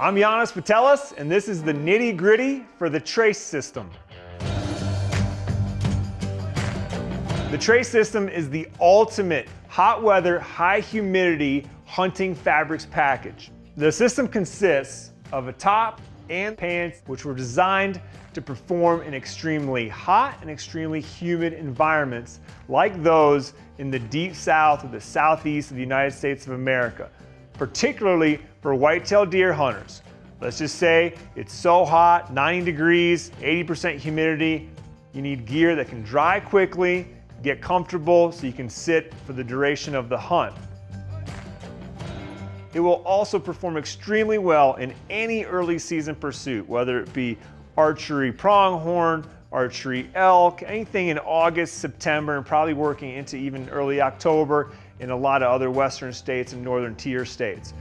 I'm Giannis Patelis, and this is the nitty-gritty for the Trace system. The Trace system is the ultimate hot weather, high humidity hunting fabrics package. The system consists of a top and pants which were designed to perform in extremely hot and extremely humid environments like those in the deep south or the southeast of the United States of America, particularly for whitetail deer hunters. Let's just say it's so hot, 90 degrees, 80% humidity, you need gear that can dry quickly, get comfortable so you can sit for the duration of the hunt. It will also perform extremely well in any early season pursuit, whether it be archery pronghorn, archery elk, anything in August, September, and probably working into even early October in a lot of other western states and northern tier states.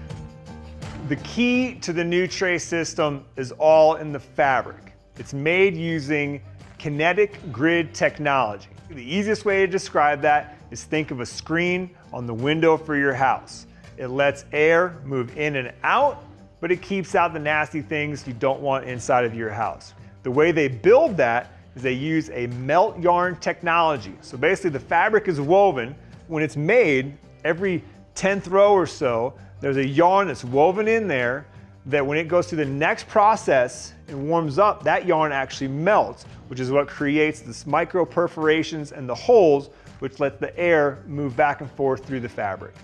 The key to the new Trace system is all in the fabric. It's made using KineticGrid technology. The easiest way to describe that is think of a screen on the window for your house. It lets air move in and out, but it keeps out the nasty things you don't want inside of your house. The way they build that is they use a melt yarn technology. So basically the fabric is woven. When it's made, every 10th row or so, there's a yarn that's woven in there that when it goes through the next process and warms up, that yarn actually melts, which is what creates this micro perforations and the holes, which let the air move back and forth through the fabric.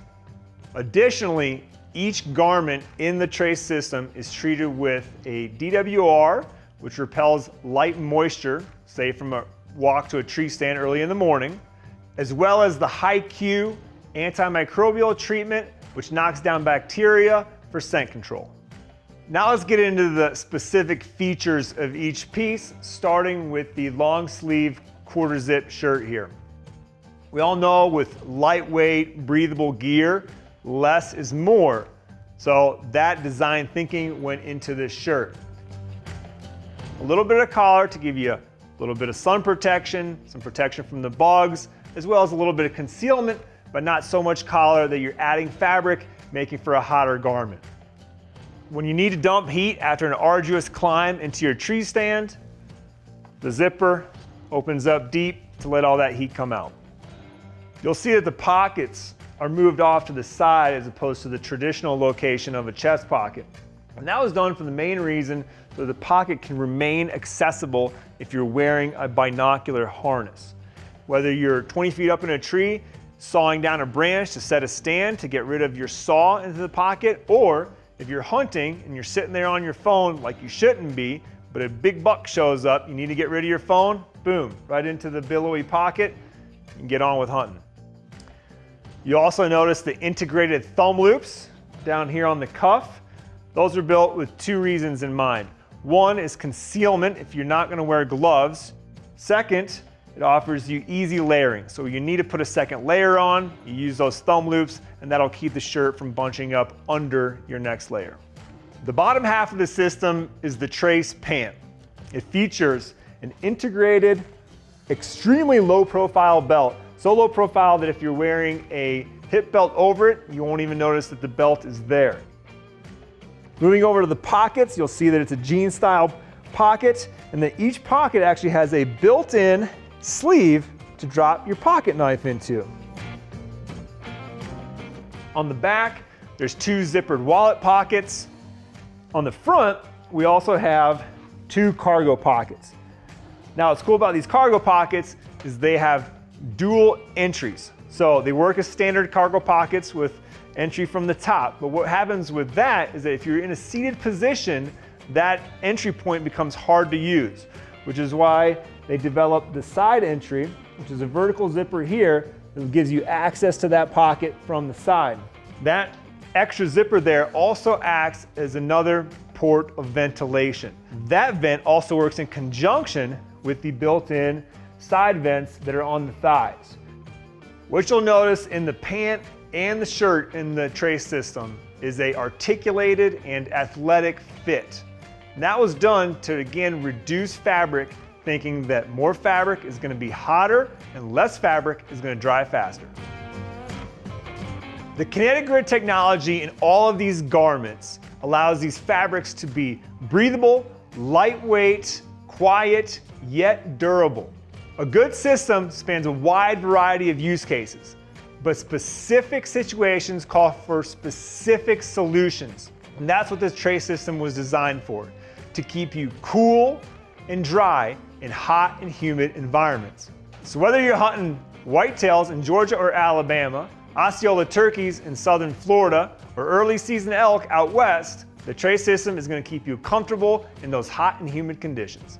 Additionally, each garment in the Trace system is treated with a DWR, which repels light moisture, say from a walk to a tree stand early in the morning, as well as the high Q antimicrobial treatment, which knocks down bacteria for scent control. Now let's get into the specific features of each piece, starting with the long sleeve quarter zip shirt here. We all know with lightweight, breathable gear, less is more. So that design thinking went into this shirt. A little bit of collar to give you a little bit of sun protection, some protection from the bugs, as well as a little bit of concealment, but not so much collar that you're adding fabric, making for a hotter garment. When you need to dump heat after an arduous climb into your tree stand, the zipper opens up deep to let all that heat come out. You'll see that the pockets are moved off to the side as opposed to the traditional location of a chest pocket. And that was done for the main reason so the pocket can remain accessible if you're wearing a binocular harness. Whether you're 20 feet up in a tree, sawing down a branch to set a stand to get rid of your saw into the pocket, or if you're hunting and you're sitting there on your phone like you shouldn't be, but a big buck shows up, you need to get rid of your phone, boom, right into the billowy pocket, and get on with hunting. You also notice the integrated thumb loops down here on the cuff. Those are built with two reasons in mind. One is concealment if you're not gonna wear gloves. Second, it offers you easy layering. So you need to put a second layer on, you use those thumb loops, and that'll keep the shirt from bunching up under your next layer. The bottom half of the system is the Trace pant. It features an integrated, extremely low profile belt. So low profile that if you're wearing a hip belt over it, you won't even notice that the belt is there. Moving over to the pockets, you'll see that it's a jean style pocket, and that each pocket actually has a built-in sleeve to drop your pocket knife into. On the back, there's two zippered wallet pockets. On the front, we also have two cargo pockets. Now, what's cool about these cargo pockets is they have dual entries. So they work as standard cargo pockets with entry from the top. But what happens with that is that if you're in a seated position, that entry point becomes hard to use, which is why they developed the side entry, which is a vertical zipper here that gives you access to that pocket from the side. That extra zipper there also acts as another port of ventilation. That vent also works in conjunction with the built-in side vents that are on the thighs. What you'll notice in the pant and the shirt in the Trace system is a articulated and athletic fit. And that was done to, again, reduce fabric, thinking that more fabric is going to be hotter and less fabric is going to dry faster. The KineticGrid technology in all of these garments allows these fabrics to be breathable, lightweight, quiet, yet durable. A good system spans a wide variety of use cases, but specific situations call for specific solutions. And that's what this tray system was designed for, to keep you cool and dry in hot and humid environments. So whether you're hunting whitetails in Georgia or Alabama, Osceola turkeys in southern Florida, or early season elk out west, the tray system is going to keep you comfortable in those hot and humid conditions.